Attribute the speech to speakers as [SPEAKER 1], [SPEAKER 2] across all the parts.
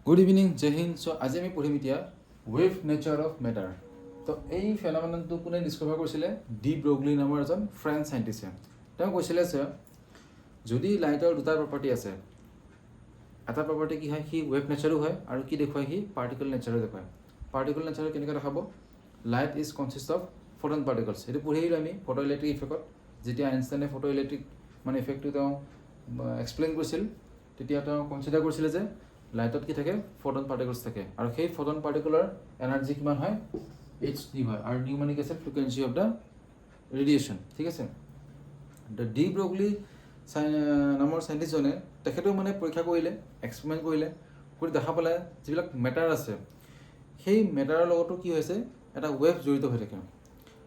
[SPEAKER 1] Good evening, জয় হিন্দ। চ' আজি আমি পঢ়িম এতিয়া ৱেভ নেচাৰ অফ মেটাৰ। তো এই ফেন'মেননটো কোনে ডিস্কভাৰ কৰিছিলে? ডি ব্ৰগলি নামৰ এজন ফ্ৰেঞ্চ চাইণ্টিষ্টে। তেওঁ কৈছিলে যে যদি লাইটৰ দুটা প্ৰপাৰ্টি আছে, এটা প্ৰপাৰ্টি কি হয়, সি ৱেভ নেচাৰো হয়, আৰু কি দেখুৱায়, সি পাৰ্টিকল নেচাৰো দেখুৱায়। পাৰ্টিকল নেচাৰ কেনেকৈ দেখাব? Light is consist of photon particles. এইটো পঢ়ি আহিলোঁ আমি ফটো ইলেক্ট্ৰিক ইফেক্টত। যেতিয়া আইনষ্টাইনে ফটো ইলেক্ট্ৰিক মানে ইফেক্টটো তেওঁ এক্সপ্লেইন কৰিছিল, তেতিয়া তেওঁ কনচিডাৰ কৰিছিলে যে লাইটত কি থাকে? ফটন পাৰ্টিকলছ থাকে, আৰু সেই ফটন পাৰ্টিকুলাৰ এনাৰ্জি কিমান হয়? h হয়, আৰু নিউ মানে কি আছে? Frequency of the radiation. ঠিক আছে। দ্য ডি ব্ৰগলি নামৰ চাইণ্টিষ্টজনে তেখেতেও মানে পৰীক্ষা কৰিলে, এক্সপেৰিমেণ্ট কৰিলে, কৰি দেখা পালে যিবিলাক মেটাৰ আছে সেই মেটাৰৰ লগতো কি হৈছে? এটা ৱেভ জড়িত হৈ থাকে,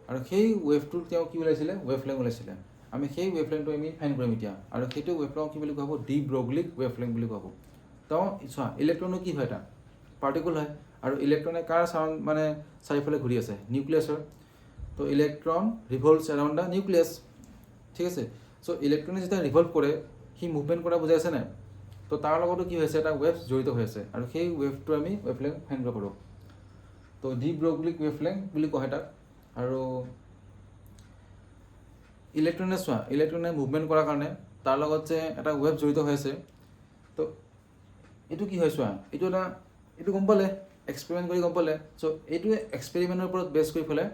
[SPEAKER 1] আৰু সেই ৱেভটোৰ তেওঁ কি ওলাইছিলে? ৱেভ লেংথ ওলাইছিলে। আমি সেই ৱেভ লেংথটো আমি ফাইন কৰিম এতিয়া, আৰু সেইটো ৱেভ লেংথ কি বুলি কোৱা হ'ব? ডি ব্ৰগলিক ৱেভ লেংথ বুলি কোৱা হ'ব। তেওঁ চোৱা, ইলেক্ট্ৰনো কি হয়? এটা পাৰ্টিকল হয়, আৰু ইলেক্ট্ৰনে কাৰ মানে চাৰিওফালে ঘূৰি আছে? নিউক্লিয়াছৰ। তো ইলেক্ট্ৰন ৰিভল্ভছ এৰাউণ্ড দ্য নিউক্লিয়াছ। ঠিক আছে। চ' ইলেক্ট্ৰনে যেতিয়া ৰিভল্ভ কৰে, সি মুভমেণ্ট কৰা বুজাই আছে নাই? তো তাৰ লগতো কি হৈছে? এটা ৱেভ জড়িত হৈ আছে, আৰু সেই ৱেভটো আমি ৱেভ লেংথ ফাইন কৰিব পাৰোঁ। তো ডি ব্ৰগলিক ৱেভ লেংথ বুলি কোৱা হয় তাক। আৰু ইলেক্ট্ৰনে চোৱা, ইলেক্ট্ৰনে মুভমেণ্ট কৰাৰ কাৰণে তাৰ লগত যে এটা ৱেভ জড়িত হৈ আছে, তো এইটো কি হয় চোৱা, এইটো গম পালে, এক্সপেৰিমেণ্ট কৰি গম পালে। চ' এইটোৱে এক্সপেৰিমেণ্টৰ ওপৰত বেছ কৰি পেলাই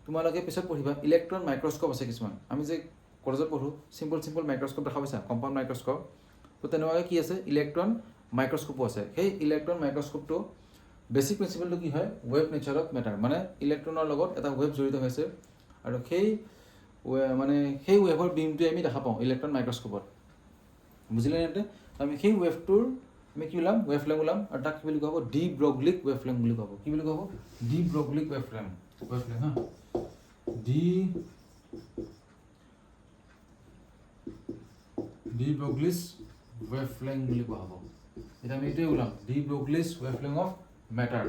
[SPEAKER 1] তোমালোকে পিছত পঢ়িবা। ইলেক্ট্ৰন মাইক্ৰস্কোপ আছে কিছুমান, আমি যে কলেজত পঢ়োঁ, চিম্পল মাইক্ৰস্কোপ দেখা পাইছা, কম্পাউণ্ড মাইক্ৰস্কোপ। তো তেনেকুৱাকৈ কি আছে? ইলেক্ট্ৰন মাইক্ৰস্কোপো আছে। সেই ইলেক্ট্ৰন মাইক্ৰস্কোপটো বেছিক প্ৰিন্সিপালটো কি হয়? ৱেভ নেচাৰ অফ মেটাৰ, মানে ইলেক্ট্ৰনৰ লগত এটা ৱেভ জড়িত হৈছে, আৰু সেই ৱেভৰ বিমটোৱে আমি দেখা পাওঁ ইলেক্ট্ৰন মাইক্ৰস্কোপত। বুজিলে নে? আমি সেই ৱেভটোৰ আমি কি ওলাম? ৱেভ লেংথ ওলাম, আৰু তাক কি বুলি কোৱা হ'ব? ডি ব্ৰগলিক ৱেভ লেংথ বুলি কোৱা হ'ব। কি বুলি কোৱা হ'ব? De Broglie wavelength. হা, ডি ব্ৰগলিছ ৱেভ লেংথ বুলি কোৱা হ'ব। এতিয়া আমি এইটোৱে ওলাম, de Broglie wavelength of matter.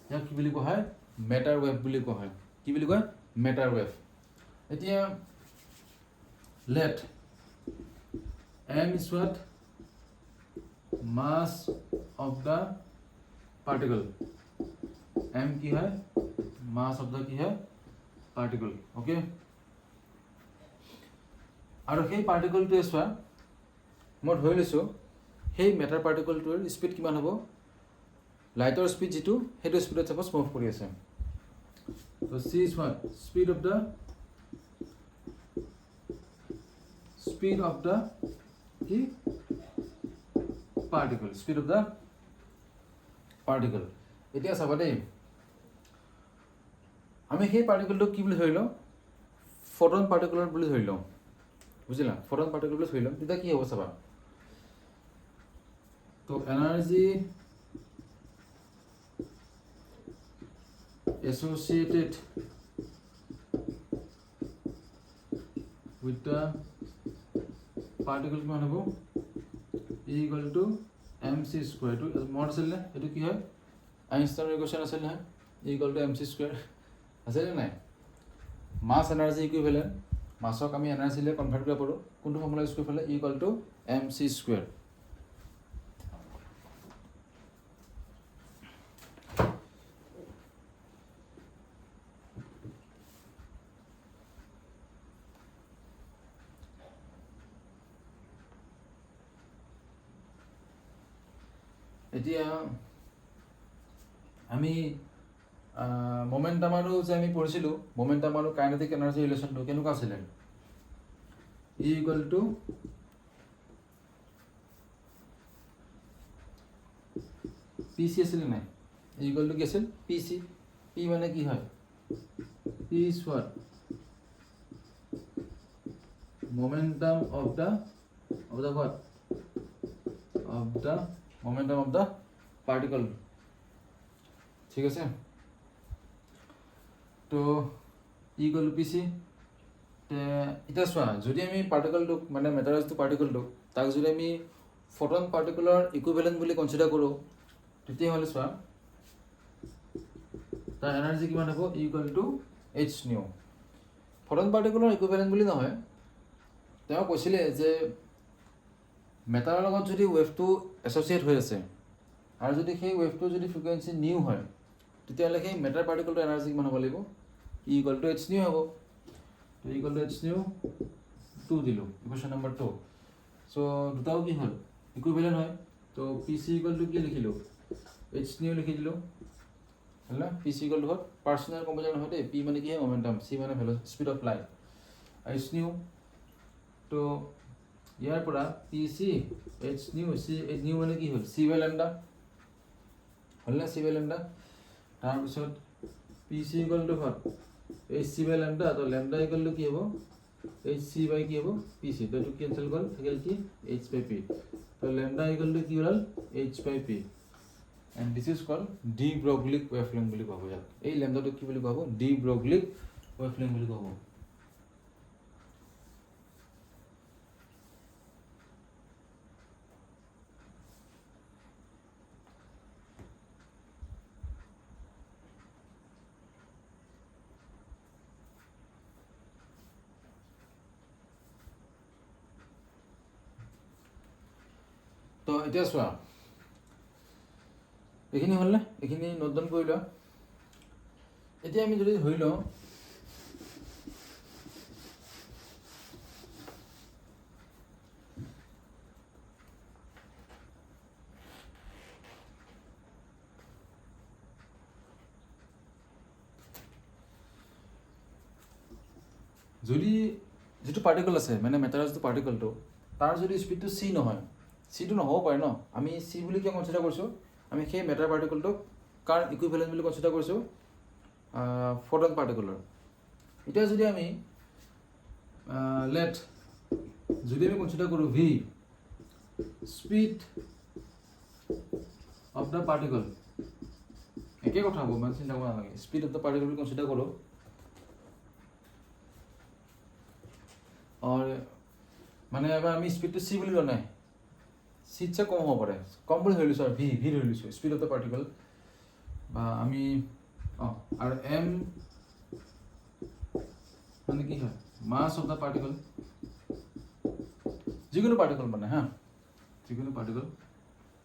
[SPEAKER 1] ইয়াক কি বুলি কোৱা হয়? মেটাৰ ৱেভ বুলি কোৱা হয়। কি বুলি কয়? Matter wave. এতিয়া late m is what? mass of the particle. m কি হয়? mass of the কি হয়? particle. okay? আৰু সেই পাৰ্টিকলটোৱে চোৱা, মই ধৰি লৈছোঁ সেই মেটাৰ পাৰ্টিকলটোৰ স্পীড কিমান হ'ব? লাইটৰ স্পীড যিটো, সেইটো স্পীডত চাপ'জ মুভ কৰি আছে। তো c is what? Speed of the কি? particle. Speed of the particle. এতিয়া চাবা দেই, আমি সেই পাৰ্টিকলটোক কি বুলি ধৰি লওঁ? ফটন পাৰ্টিকুলাৰ বুলি ধৰি লওঁ। বুজিলা? ফটন পাৰ্টিকুলাৰ বুলি ধৰি লওঁ, তেতিয়া কি হ'ব চাবা। তো energy associated with the particle কিমান হ'ব? equal to mc square. এইটো মনত আছিল নে? এইটো কি হয়? আইনষ্টাইনৰ ইকুৱেশ্যন আছিল নহয়, equal to mc square আছেনে নাই? মাছ এনাৰ্জি ইকুইভেলেণ্ট, মাছক আমি এনাৰ্জিলৈ কনভাৰ্ট কৰিব পাৰোঁ কোনটো ফৰ্মুলা ইউজ কৰি পেলাই? equal to mc square. এতিয়া আমি মমেণ্টাম যে আমি পঢ়িছিলোঁ, মমেণ্টাম আৰু কাইনেটিক এনাৰ্জি ৰিলেশ্যনটো কেনেকুৱা আছিলে? ইকুৱেল টু পি চি আছিলে নাই? ইকুৱেল টু কি আছিল? P C. পি মানে কি হয়? P is what? momentum of the what? Of the momentum of the particle. ঠিক আছে। তো ইকুৱেল টু পি চি। এতিয়া চোৱা, যদি আমি পাৰ্টিকলটোক মানে মেটাৰাইজটো পাৰ্টিকলটোক তাক যদি আমি ফটন পাৰ্টিকুলাৰ ইকুইভেলেণ্ট বুলি কনচিডাৰ কৰোঁ, তেতিয়াহ'লে চোৱা তাৰ এনাৰ্জি কিমান হ'ব? Equal to H new. Photon particular equivalent বুলি নহয়, তেওঁ কৈছিলে যে মেটাৰৰ লগত যদি ৱেভটো এছ'চিয়েট হৈ আছে আৰু যদি সেই ৱেভটো যদি ফ্ৰিকুৱেঞ্চি নিউ হয় তেতিয়াহ'লে সেই মেটাৰ পাৰ্টিকলটোৰ এনাৰ্জি কিমান হ'ব লাগিব ই ইকুৱেল টু এইচ নিউ হ'ব তো ইকুৱেল টু এইচ নিউ 2 দিলোঁ ইকুৱেশ্যন নম্বৰ 2 চ' দুটাও কি হ'ল ইকুইভেলেণ্ট হয় তো পি চি ইকুৱেল টু কি লিখিলোঁ এইচ নিউ লিখি দিলোঁ হ'ল না পি চি ইকুৱেল টু হ'ল পাৰ্চনেল কম্প'জিশ্যন নহয় দেই পি মানে কি হয় মমেণ্টাম চি মানে speed of light H new তো ইয়াৰ পৰা পি চি এইচ নিউ মানে কি হ'ল চি বাই লেমডা হ'ল না চি বাই লেমডা তাৰপিছত পি চি ইকুৱেল টু হ'ল এইচ চি বাই লেমডা তো লেমডা ইকুৱেল টু কি হ'ব এইচ চি বাই কি হ'ব পি চি তো এইটো কেঞ্চেল গ'ল থাকিল কি এইচ বাই পি তো লেমডা ইকুৱেল টু কি হ'ল H by P and this is call de Broglie wavelength বুলি কোৱা হ'ব ইয়াক এই লেমডাটোক কি বুলি কোৱা হ'ব ডি ব্ৰগলিক ৱেভলেংথ বুলি কোৱা হ'ব তো এতিয়া চোৱা এইখিনি হ'লনে এইখিনি নোট ডাউন কৰি লোৱা এতিয়া আমি যদি ধৰি লওঁ যদি যিটো পাৰ্টিকল আছে মানে মেটাৰৰ যিটো পাৰ্টিকলটো তাৰ যদি স্পীডটো চি নহয় চিটো নহ'ব পাৰে ন আমি চি বুলি কিয় কনচিডাৰ কৰিছোঁ আমি সেই মেটাৰ পাৰ্টিকলটোক কাৰ ইকুইভেলেণ্ট বুলি কনচিডাৰ কৰিছোঁ ফটন পাৰ্টিকলৰ এতিয়া যদি আমি যদি আমি কনচিডাৰ কৰোঁ V speed of the particle একেই কথা হ'ব ইমান চিন্তা কৰিব নালাগে স্পীড অফ দ্য পাৰ্টিকল বুলি কনচিডাৰ কৰোঁ মানে এবাৰ আমি স্পীডটো চি বুলি লোৱা নাই চিটছে কম হ'ব পাৰে কম বুলি ধৰি লৈছোঁ আৰু ভি ধৰি লৈছোঁ স্পীড অফ দ্য পাৰ্টিকল বা আমি আৰু এম মানে কি হয় মাছ অফ দ্য পাৰ্টিকল যিকোনো পাৰ্টিকল মানে হা যিকোনো পাৰ্টিকল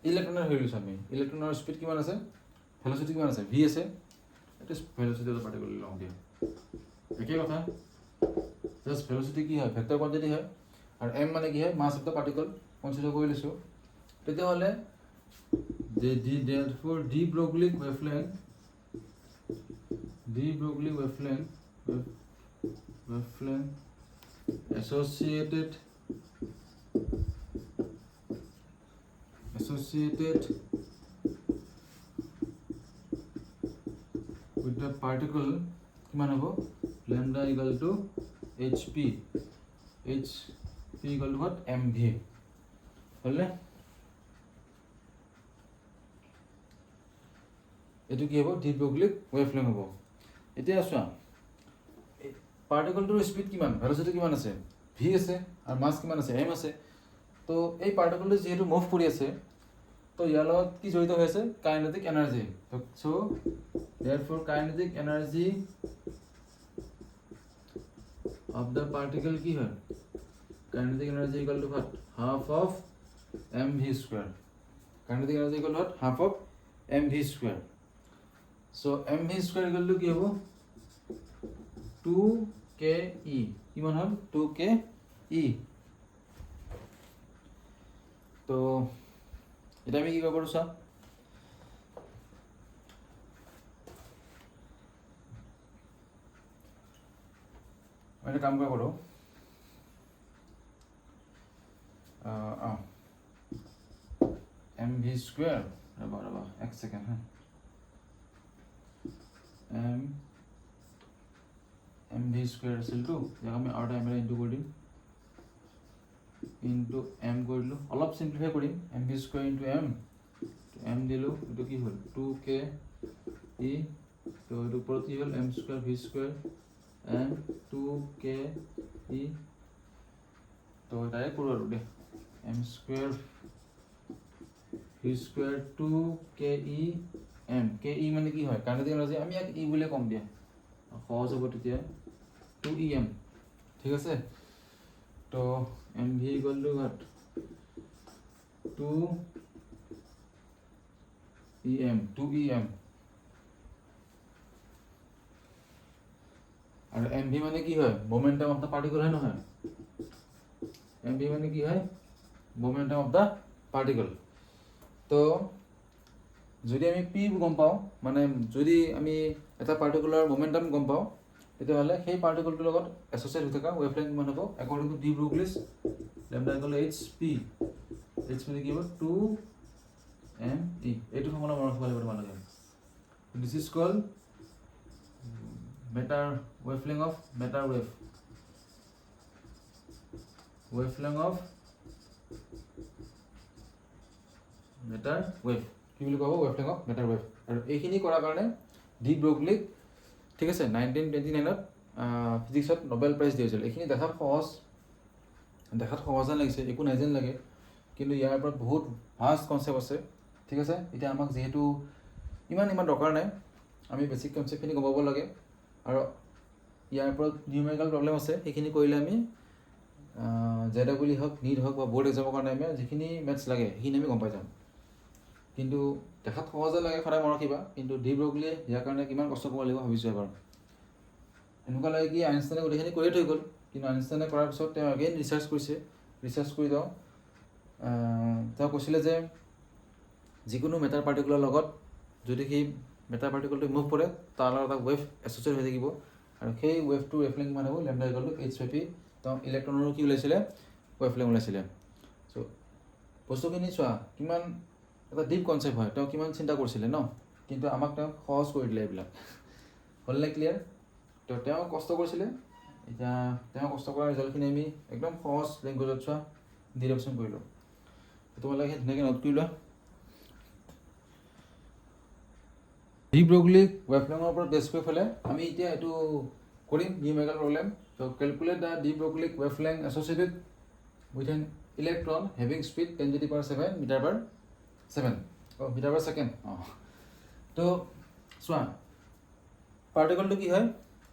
[SPEAKER 1] ইলেক্ট্ৰনৰ ধৰি লৈছোঁ আমি ইলেক্ট্ৰনৰ স্পীড কিমান আছে ভেলচিটি কিমান আছে ভি আছে এইটো ভেলচিটি অফ দ্য পাৰ্টিকল লওঁ দিয়া একেই কথা জাষ্ট ভেলচিটি কি হয় ভেক্টৰ কোৱান্টিটি হয় আৰু এম মানে কি হয় মাছ অফ দ্য পাৰ্টিকল কনচিডাৰ কৰি লৈছোঁ তেতিয়াহ'লে therefore d Broglie wavelength associated with the particle কিমান হ'ব lambda equal to hp equal to what mv হ'লনে এইটো কি হ'ব ডি ব্ৰগলিক ৱেভলেংথ হ'ব এতিয়া চোৱা পাৰ্টিকলটোৰ স্পীড কিমান ভেলচিটি কিমান আছে ভি আছে আৰু মাছ কিমান আছে এম আছে তো এই পাৰ্টিকলটো যিহেতু মুভ কৰি আছে তো ইয়াৰ লগত কি জড়িত হৈ আছে kinetic energy so' therefore kinetic energy of the particle কি হয় kinetic energy equal to what half of mv square kinetic energy equal to what half of mv square so mv square equal to কি হ'ব 2ke কিমান হ'ল 2ke তো এটা আমি কি কৰিব পাৰোঁ চা এটা কাম কৰোঁ mv square ৰবা এক সেকেন্ড হা mv square আছিল তো ইয়াক আমি আৰু এটা এমৰে ইনটু কৰি দিম ইনটু m কৰি দিলোঁ অলপ সিম্পলিফাই কৰিম mv square ইনটু m দিলোঁ এইটো কি হ'ল 2ke তো এইটো ওপৰত কি হ'ল m square v square m 2ke তো এটাই কৰোঁ আৰু দে m square v square 2ke m ke মানে কি হয় কাইনেটিক এনাৰ্জি আমি ইয়াক ই বুলি কম দিয়া সহজ হ'ব তেতিয়া 2em ঠিক আছে তো mv equal to what 2 EM আৰু MV মানে কি হয় মোমেন্টাম অফ দা পাৰ্টিকল হয় নহয় MV মানে কি হয় মোমেন্টাম অফ দা পাৰ্টিকল তো যদি আমি P গম পাওঁ মানে যদি আমি এটা পাৰ্টিকুলাৰ মোমেন্টাম গম পাওঁ তেতিয়াহ'লে সেই পাৰ্টিকলটোৰ লগত এছ'চিয়েট হৈ থকা ৱেভলেংথ কিমান হ'ব according to de Broglie lambda equal HP H মানে কি হ'ব 2ME এইটো ফৰ্মুলা মনত ৰাখিব লাগিব তোমালোকে this is called matter wavelength of matter wave wavelength of matter wave কি বুলি ক'ব wavelength of matter wave আৰু এইখিনি কৰাৰ কাৰণে ডি ব্ৰুগলিক ঠিক আছে 1929 ফিজিক্সত নোবেল প্ৰাইজ দিয়া হৈছিল এইখিনি দেখাত সহজ যেন লাগিছে একো নাই যেন লাগে কিন্তু ইয়াৰ পৰা বহুত ভাষ্ট কনচেপ্ট আছে ঠিক আছে এতিয়া আমাক যেহেতু ইমান দৰকাৰ নাই আমি বেছিক কনচেপ্টখিনি গম পাব লাগে আৰু ইয়াৰ পৰা নিউমেৰিকেল প্ৰব্লেম আছে সেইখিনি কৰিলে আমি JEE হওক নীট হওক বা বৰ্ড এক্সামৰ কাৰণে আমি যিখিনি মেথছ লাগে সেইখিনি আমি গম পাই যাম কিন্তু দেখাত সহজে লাগে সদায় মনত ৰাখিবা কিন্তু ডি ব্ৰুগলিয়ে ইয়াৰ কাৰণে কিমান কষ্ট কৰিব লাগিব ভাবিছোঁ এবাৰ এনেকুৱা লাগে কি আইনষ্টাইনে গোটেইখিনি কৰিয়ে থৈ গ'ল কিন্তু আইনষ্টাইনে কৰাৰ পিছত তেওঁ এগেইন ৰিচাৰ্চ কৰি তেওঁ কৈছিলে যে যিকোনো মেটাৰ পাৰ্টিকুলাৰ লগত যদি সেই মেটাৰ পাৰ্টিকলটো মুভ কৰে তাৰ লগত এটা ৱেভ এছ'চিয়েট হৈ থাকিব আৰু সেই ৱেভটোৰ ৱেভলেংথ কিমান হ'ব লেমডা ইকুৱেল টু H/P তেওঁ ইলেক্ট্ৰনৰো কি ওলাইছিলে ৱেভলেংথ ওলাইছিলে চ' বস্তুখিনি চোৱা কিমান এটা ডিপ কনচেপ্ট হয় তেওঁ কিমান চিন্তা কৰিছিলে ন কিন্তু আমাক তেওঁ সহজ কৰি দিলে এইবিলাক হ'লনে ক্লিয়াৰ তেওঁ কষ্ট কৰিছিলে এতিয়া তেওঁ কষ্ট কৰা ৰিজাল্টখিনি আমি একদম সহজ লেংগুৱেজত চোৱা ডিৰেকশ্যন কৰিলোঁ তোমালোকে সেই ধুনীয়াকৈ নোট কৰি লোৱা ডি ব্ৰুগলিক ৱেভলেংথৰ ওপৰত বেছ কৰি পেলাই আমি এতিয়া এইটো কৰিম numerical problem so' calculate the de Broglie wavelength associated with an electron having speed 10⁻⁷ metre per second তো চোৱা পাৰ্টিকলটো কি হয়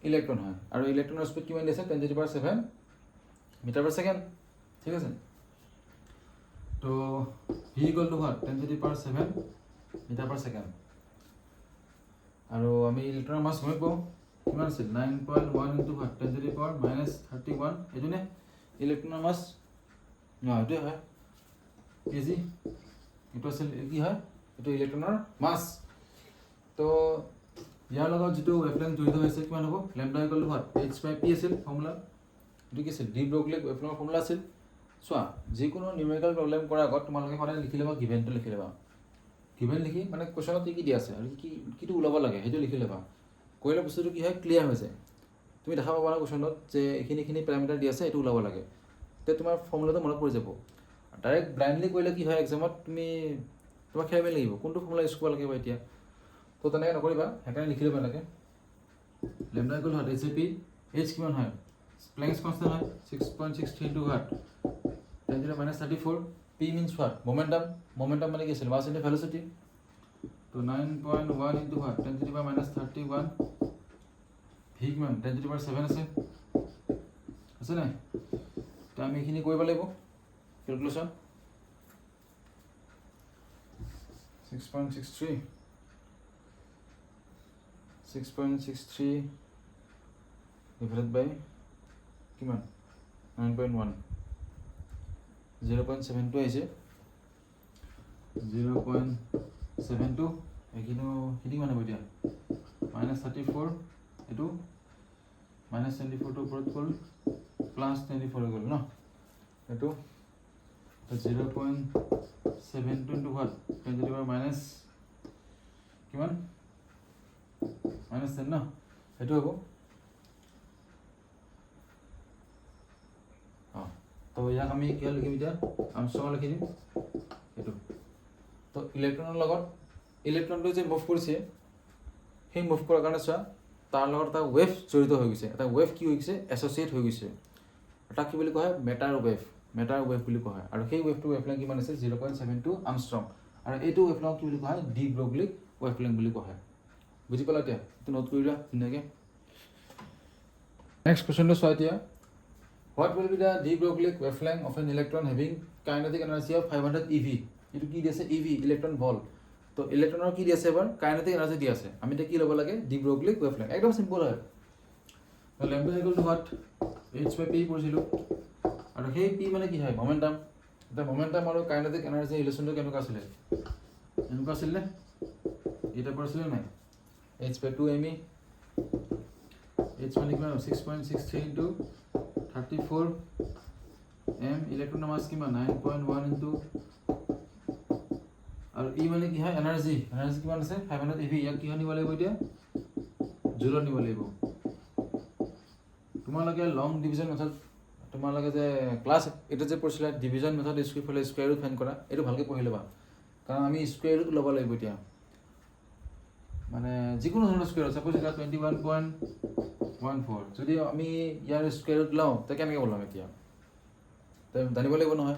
[SPEAKER 1] ইলেক্ট্ৰন হয় আৰু ইলেক্ট্ৰনৰ স্পীড কিমান দিছে 10⁻⁷ মিটাৰ পাৰ ছেকেণ্ড ঠিক আছে তো v equal to what 10⁻⁷ metre per second আৰু আমি ইলেক্ট্ৰনৰ মাছ গমে পাওঁ কিমান আছিল 9.1 ইনটু 10⁻⁻31 এইটো নে ইলেক্ট্ৰনৰ মাছ এইটোৱে হয় কেজি এইটো আছিল কি হয় এইটো ইলেক্ট্ৰনৰ মাছ তো ইয়াৰ লগত যিটো ৱেভলেংথ জড়িত হৈছে কিমান হ'ব lambda equal to what H/P আছিল ফৰ্মুলা এইটো কি আছিল ডি ব্ৰুগলিক ৱেভলেংথৰ ফৰ্মুলা আছিল চোৱা যিকোনো নিউমেৰিকেল প্ৰব্লেম কৰাৰ আগত তোমালোকে সদায় লিখি ল'বা গিভেনটো লিখি ল'বা গিভেন লিখি মানে কুৱেশ্যনত কি দিয়া আছে আৰু কিটো ওলাব লাগে সেইটো লিখি ল'বা কৰিলে বস্তুটো কি হয় ক্লিয়াৰ হৈ যায় তুমি দেখা পাবা কুৱেশ্যনত যে এইখিনি পেৰামিটাৰ দি আছে এইটো ওলাব লাগে তেতিয়া তোমাৰ ফৰ্মুলাটো মনত পৰি যাব ডাইৰেক্ট ব্লাইণ্ডলি কৰিলে কি হয় এক্সামত তোমাক খেলিব লাগিব কোনটো ফৰ্মুলা ইউজ কৰিব লাগিব এতিয়া তো তেনেকৈ নকৰিবা সেইকাৰণে লিখি ল'বা এনেকৈ লেমডা ইকুৱেল হয় H/P H কিমান হয় প্লেংকছ কনষ্টেণ্ট হয় 6.63 into what 10⁻⁻34 P means what momentum মানে কি আছিল মাছ ইনটু ভেলোচিটি তো 9.1 ইনটু হোৱাট 10⁻⁻31 ভি কিমান 10⁻⁷ আছে নাই তো আমি এইখিনি কৰিব লাগিব কেলকুলেশ্যন 6.63 ডিভাইডেড বাই কিমান 9.1 0.72 আহিছে 0.72 এইখিনি কিমান হ'ব এতিয়া -34 এইটো -24টো ওপৰত গ'ল +24 হৈ গ'ল ন এইটো 0.72 ইনটু হোৱাট 10⁻⁻ কিমান -10 ন সেইটো হ'ব তো ইয়াক আমি কি লিখিম এতিয়া আৰ্মষ্ট্ৰং লিখি দিম এইটো তো ইলেক্ট্ৰনৰ লগত ইলেক্ট্ৰনটো যে মুভ কৰিছে সেই মুভ কৰাৰ কাৰণে চোৱা তাৰ লগত এটা ৱেভ জড়িত হৈ গৈছে এটা ৱেভ কি হৈ গৈছে এছ'চিয়েট হৈ গৈছে তাক কি বুলি কোৱা হয় মেটাৰ ৱেভ বুলি কোৱা হয় আৰু সেই ৱেভটো ৱেভলেংথ কিমান আছে 0.72 আৰ্মষ্ট্ৰং আৰু এইটো ৱেভলেংথ কি বুলি কোৱা হয় ডি ব্ৰুগলিক ৱেভলেংথ বুলি কোৱা হয় বুজি পালা এতিয়া এইটো নোট কৰি লোৱা ধুনীয়াকৈ নেক্সট কুৱেশ্যনটো চোৱা এতিয়া what will be the de Broglie wavelength of an electron having kinetic energy of 500 EV এইটো কি দি আছে EV ইলেক্ট্ৰন ভল্ট তো ইলেক্ট্ৰনৰ কি দি আছে এবাৰ কাইনেটিক এনাৰ্জি দি আছে আমি এতিয়া কি ল'ব লাগে ডি ব্ৰগলি ৱেভলেংথ একদম সিম্পল হয় lambda equal to what h/p পঢ়িছিলোঁ আৰু সেই p মানে কি হয় মমেণ্টাম এতিয়া মমেণ্টাম আৰু কাইনেটিক এনাৰ্জি ৰিলেশ্যনটো কেনেকুৱা আছিলে এনেকুৱা আছিল নে এটা পঢ়িছিলে নাই h/2me h মানে কিমান 6.63 into 34 m ইলেক্ট্ৰনৰ মাছ কিমান 9.1 into আৰু ই মানে কি হয় এনাৰ্জি কিমান আছে 500 EV ইয়াক কি নিব লাগিব এতিয়া জুলত নিব লাগিব তোমালোকে লং ডিভিজন মেথড তোমালোকে যে ক্লাছ এটা যে পঢ়িছিলা division method square root find কৰা এইটো ভালকৈ পঢ়ি ল'বা কাৰণ আমি স্কুৱেৰ ৰুট ল'ব লাগিব এতিয়া মানে যিকোনো ধৰণৰ স্কুৱেৰ ৰুট সাপোজ এটা 21.14 যদি আমি ইয়াৰ স্কুৱেৰ ৰুট লওঁ তে কেনেকৈ ওলাম এতিয়া জানিব লাগিব নহয়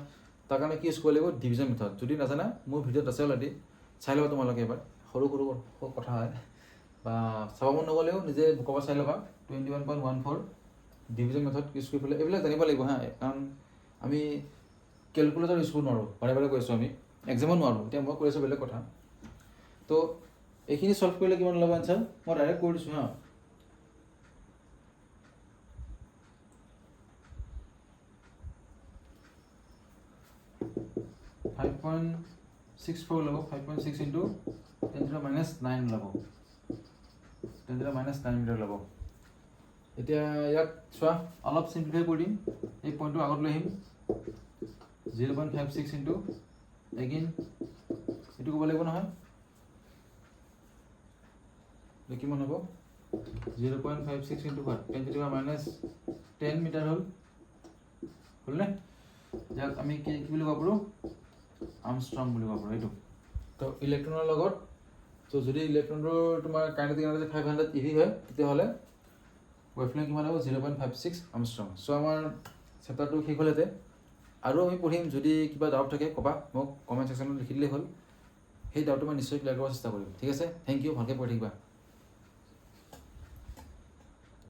[SPEAKER 1] তাৰ কাৰণে কি ইউজ কৰিব লাগিব ডিভিজন মেথড যদি নাজানা মোৰ ভিডিঅ'ত আছে অলৰেডি চাই ল'বা তোমালোকে এবাৰ সৰু কথা হয় বা চাব মন নগ'লেও নিজে বুকৰ পৰা চাই ল'বা 21.14 ডিভিজন মেথড ইউজ কৰি পেলাই এইবিলাক জানিব লাগিব হা কাৰণ আমি কেলকুলেটৰ ইউজ কৰিব নোৱাৰোঁ বাৰে বাৰে কৈছোঁ আমি এক্সামত নোৱাৰোঁ এতিয়া মই কৈ আছোঁ বেলেগ কথা তো এইখিনি সলভ কৰিলে কিমান ল'ব এনচাৰ মই ডাইৰেক্ট কৰি দিছোঁ হা -5.64 ল'ব 5.6 into 10⁻⁹ ল'ব 10⁻⁹ মিটাৰ ল'ব এতিয়া ইয়াক চোৱা অলপ চিম্পলিফাই কৰি দিম এই পইণ্টটো আগত লৈ আহিম 0.56 into এগেইন এইটো ক'ব লাগিব নহয় কিমান হ'ব 0.56 into what 10⁻⁻10 মিটাৰ হ'লনে ইয়াক আমি কি বুলি ক'ব পাৰোঁ আৰ্মষ্ট্ৰং বুলি ক'ব পাৰোঁ এইটো তো ইলেক্ট্ৰনৰ লগত তো যদি ইলেক্ট্ৰনৰ তোমাৰ কাইনেটিক এনাৰ্জি 500 EV হয় তেতিয়াহ'লে ৱেভলেংথ কিমান হ'ব 0.56 আৰ্মষ্ট্ৰং চ' আমাৰ চেপ্টাৰটো শেষ হ'লতে আৰু আমি পঢ়িম যদি কিবা ডাউট থাকে ক'বা মোক কমেণ্ট ছেকশ্যনত লিখি দিলেই হ'ল সেই ডাউটটো মই নিশ্চয় ক্লিয়াৰ কৰাৰ চেষ্টা কৰিম ঠিক আছে থেংক ইউ ভালকৈ পঢ়ি থাকিবা